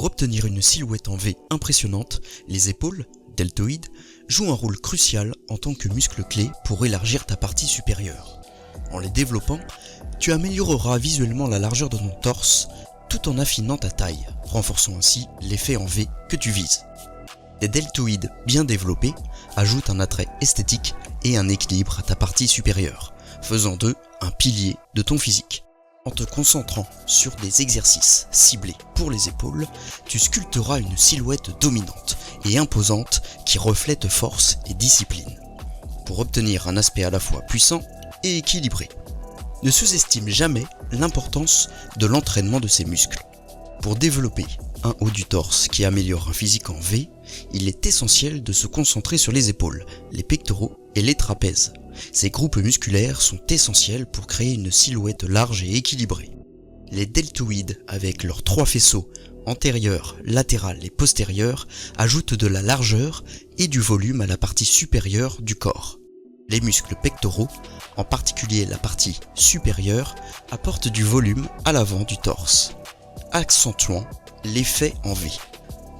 Pour obtenir une silhouette en V impressionnante, les épaules, deltoïdes, jouent un rôle crucial en tant que muscle clé pour élargir ta partie supérieure. En les développant, tu amélioreras visuellement la largeur de ton torse tout en affinant ta taille, renforçant ainsi l'effet en V que tu vises. Des deltoïdes bien développés ajoutent un attrait esthétique et un équilibre à ta partie supérieure, faisant d'eux un pilier de ton physique. En te concentrant sur des exercices ciblés pour les épaules, tu sculpteras une silhouette dominante et imposante qui reflète force et discipline, pour obtenir un aspect à la fois puissant et équilibré. Ne sous-estime jamais l'importance de l'entraînement de ces muscles. Pour développer un haut du torse qui améliore un physique en V, il est essentiel de se concentrer sur les épaules, les pectoraux et les trapèzes. Ces groupes musculaires sont essentiels pour créer une silhouette large et équilibrée. Les deltoïdes, avec leurs 3 faisceaux, antérieur, latéral et postérieur, ajoutent de la largeur et du volume à la partie supérieure du corps. Les muscles pectoraux, en particulier la partie supérieure, apportent du volume à l'avant du torse, accentuant l'effet en V.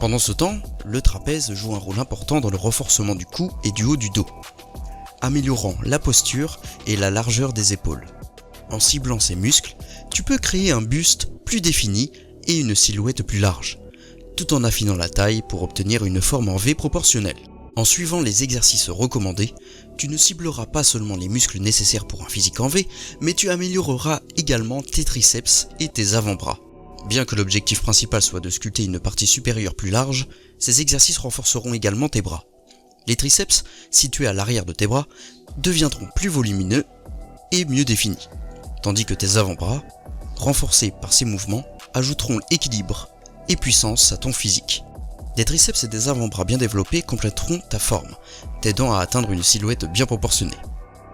Pendant ce temps, le trapèze joue un rôle important dans le renforcement du cou et du haut du dos, améliorant la posture et la largeur des épaules. En ciblant ces muscles, tu peux créer un buste plus défini et une silhouette plus large, tout en affinant la taille pour obtenir une forme en V proportionnelle. En suivant les exercices recommandés, tu ne cibleras pas seulement les muscles nécessaires pour un physique en V, mais tu amélioreras également tes triceps et tes avant-bras. Bien que l'objectif principal soit de sculpter une partie supérieure plus large, ces exercices renforceront également tes bras. Les triceps, situés à l'arrière de tes bras, deviendront plus volumineux et mieux définis, tandis que tes avant-bras, renforcés par ces mouvements, ajouteront équilibre et puissance à ton physique. Des triceps et des avant-bras bien développés compléteront ta forme, t'aidant à atteindre une silhouette bien proportionnée.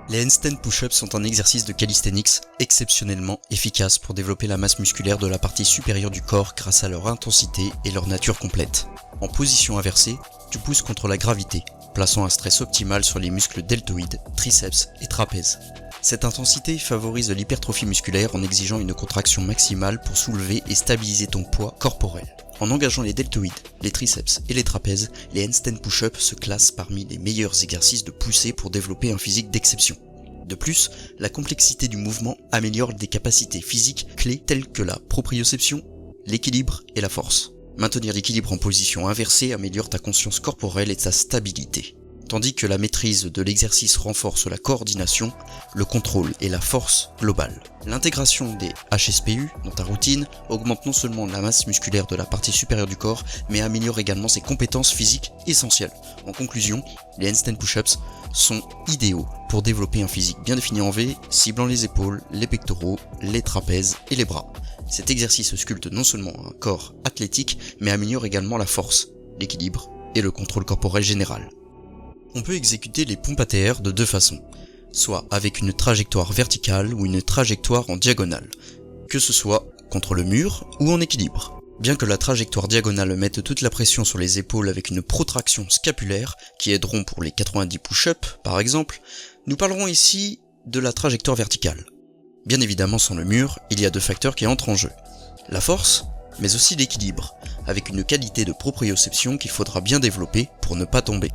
Les handstand push-ups sont un exercice de calisthenics exceptionnellement efficace pour développer la masse musculaire de la partie supérieure du corps grâce à leur intensité et leur nature complète. En position inversée, tu pousses contre la gravité, plaçant un stress optimal sur les muscles deltoïdes, triceps et trapèzes. Cette intensité favorise l'hypertrophie musculaire en exigeant une contraction maximale pour soulever et stabiliser ton poids corporel. En engageant les deltoïdes, les triceps et les trapèzes, les handstand push-ups se classent parmi les meilleurs exercices de poussée pour développer un physique d'exception. De plus, la complexité du mouvement améliore des capacités physiques clés telles que la proprioception, l'équilibre et la force. Maintenir l'équilibre en position inversée améliore ta conscience corporelle et ta stabilité, tandis que la maîtrise de l'exercice renforce la coordination, le contrôle et la force globale. L'intégration des HSPU dans ta routine augmente non seulement la masse musculaire de la partie supérieure du corps, mais améliore également ses compétences physiques essentielles. En conclusion, les handstand push-ups sont idéaux pour développer un physique bien défini en V, ciblant les épaules, les pectoraux, les trapèzes et les bras. Cet exercice sculpte non seulement un corps athlétique, mais améliore également la force, l'équilibre et le contrôle corporel général. On peut exécuter les pompes ATR de 2 façons, soit avec une trajectoire verticale ou une trajectoire en diagonale, que ce soit contre le mur ou en équilibre. Bien que la trajectoire diagonale mette toute la pression sur les épaules avec une protraction scapulaire, qui aideront pour les 90 push-ups par exemple, nous parlerons ici de la trajectoire verticale. Bien évidemment sans le mur, il y a 2 facteurs qui entrent en jeu. La force, mais aussi l'équilibre, avec une qualité de proprioception qu'il faudra bien développer pour ne pas tomber.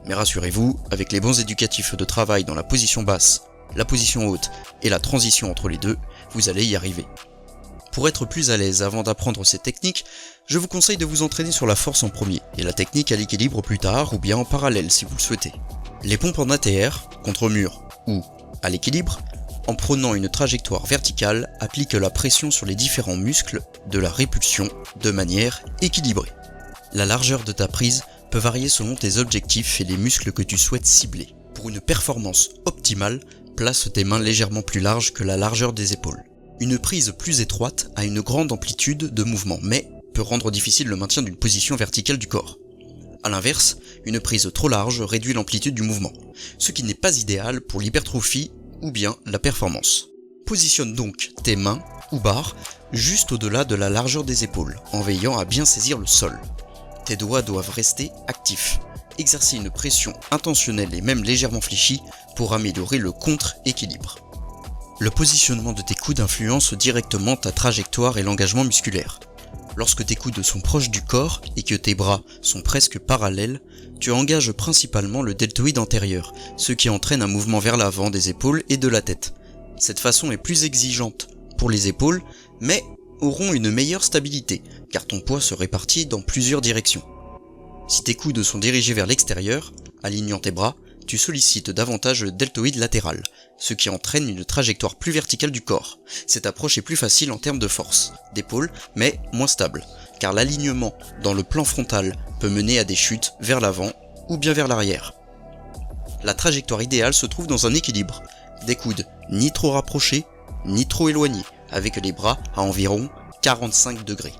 Mais rassurez-vous, avec les bons éducatifs de travail dans la position basse, la position haute et la transition entre les deux, vous allez y arriver. Pour être plus à l'aise avant d'apprendre ces techniques, je vous conseille de vous entraîner sur la force en premier et la technique à l'équilibre plus tard ou bien en parallèle si vous le souhaitez. Les pompes en ATR, contre mur ou à l'équilibre, en prenant une trajectoire verticale, appliquent la pression sur les différents muscles de la répulsion de manière équilibrée. La largeur de ta prise peut varier selon tes objectifs et les muscles que tu souhaites cibler. Pour une performance optimale, place tes mains légèrement plus larges que la largeur des épaules. Une prise plus étroite a une grande amplitude de mouvement, mais peut rendre difficile le maintien d'une position verticale du corps. A l'inverse, une prise trop large réduit l'amplitude du mouvement, ce qui n'est pas idéal pour l'hypertrophie ou bien la performance. Positionne donc tes mains ou barres juste au-delà de la largeur des épaules, en veillant à bien saisir le sol. Tes doigts doivent rester actifs. Exercer une pression intentionnelle et même légèrement fléchie pour améliorer le contre-équilibre. Le positionnement de tes coudes influence directement ta trajectoire et l'engagement musculaire. Lorsque tes coudes sont proches du corps et que tes bras sont presque parallèles, tu engages principalement le deltoïde antérieur, ce qui entraîne un mouvement vers l'avant des épaules et de la tête. Cette façon est plus exigeante pour les épaules, mais auront une meilleure stabilité, car ton poids se répartit dans plusieurs directions. Si tes coudes sont dirigés vers l'extérieur, alignant tes bras, tu sollicites davantage le deltoïde latéral, ce qui entraîne une trajectoire plus verticale du corps. Cette approche est plus facile en termes de force, d'épaule, mais moins stable, car l'alignement dans le plan frontal peut mener à des chutes vers l'avant ou bien vers l'arrière. La trajectoire idéale se trouve dans un équilibre, des coudes ni trop rapprochés, ni trop éloignés, avec les bras à environ 45 degrés.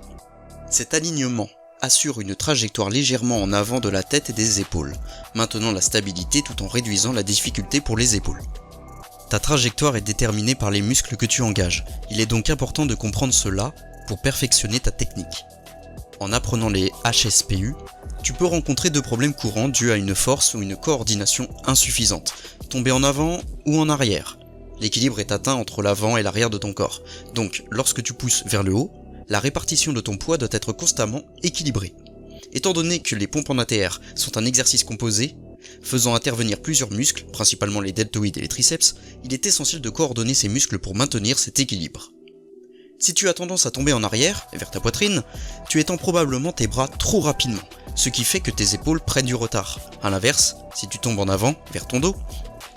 Cet alignement assure une trajectoire légèrement en avant de la tête et des épaules, maintenant la stabilité tout en réduisant la difficulté pour les épaules. Ta trajectoire est déterminée par les muscles que tu engages, il est donc important de comprendre cela pour perfectionner ta technique. En apprenant les HSPU, tu peux rencontrer deux problèmes courants dus à une force ou une coordination insuffisante, tomber en avant ou en arrière. L'équilibre est atteint entre l'avant et l'arrière de ton corps, donc lorsque tu pousses vers le haut, la répartition de ton poids doit être constamment équilibrée. Étant donné que les pompes en ATR sont un exercice composé, faisant intervenir plusieurs muscles, principalement les deltoïdes et les triceps, il est essentiel de coordonner ces muscles pour maintenir cet équilibre. Si tu as tendance à tomber en arrière, vers ta poitrine, tu étends probablement tes bras trop rapidement, ce qui fait que tes épaules prennent du retard. A l'inverse, si tu tombes en avant, vers ton dos,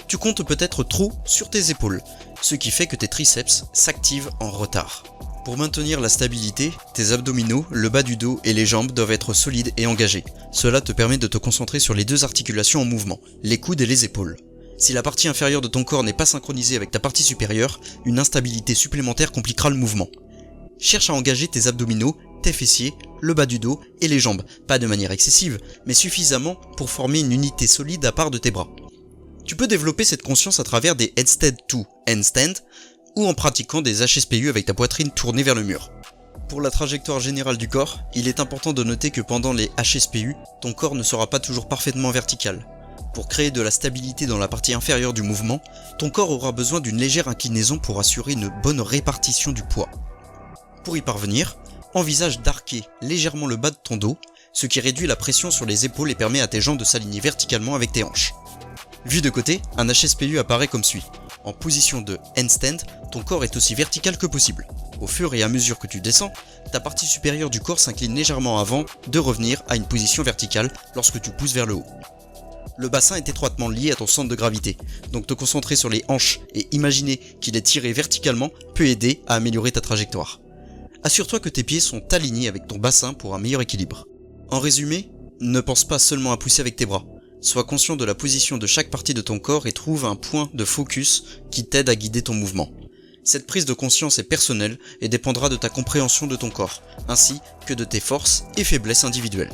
tu comptes peut-être trop sur tes épaules, ce qui fait que tes triceps s'activent en retard. Pour maintenir la stabilité, tes abdominaux, le bas du dos et les jambes doivent être solides et engagés. Cela te permet de te concentrer sur les deux articulations en mouvement, les coudes et les épaules. Si la partie inférieure de ton corps n'est pas synchronisée avec ta partie supérieure, une instabilité supplémentaire compliquera le mouvement. Cherche à engager tes abdominaux, tes fessiers, le bas du dos et les jambes, pas de manière excessive, mais suffisamment pour former une unité solide à part de tes bras. Tu peux développer cette conscience à travers des headstand to handstand, ou en pratiquant des HSPU avec ta poitrine tournée vers le mur. Pour la trajectoire générale du corps, il est important de noter que pendant les HSPU, ton corps ne sera pas toujours parfaitement vertical. Pour créer de la stabilité dans la partie inférieure du mouvement, ton corps aura besoin d'une légère inclinaison pour assurer une bonne répartition du poids. Pour y parvenir, envisage d'arquer légèrement le bas de ton dos, ce qui réduit la pression sur les épaules et permet à tes jambes de s'aligner verticalement avec tes hanches. Vu de côté, un HSPU apparaît comme suit. En position de handstand, ton corps est aussi vertical que possible. Au fur et à mesure que tu descends, ta partie supérieure du corps s'incline légèrement avant de revenir à une position verticale lorsque tu pousses vers le haut. Le bassin est étroitement lié à ton centre de gravité, donc te concentrer sur les hanches et imaginer qu'il est tiré verticalement peut aider à améliorer ta trajectoire. Assure-toi que tes pieds sont alignés avec ton bassin pour un meilleur équilibre. En résumé, ne pense pas seulement à pousser avec tes bras. Sois conscient de la position de chaque partie de ton corps et trouve un point de focus qui t'aide à guider ton mouvement. Cette prise de conscience est personnelle et dépendra de ta compréhension de ton corps, ainsi que de tes forces et faiblesses individuelles.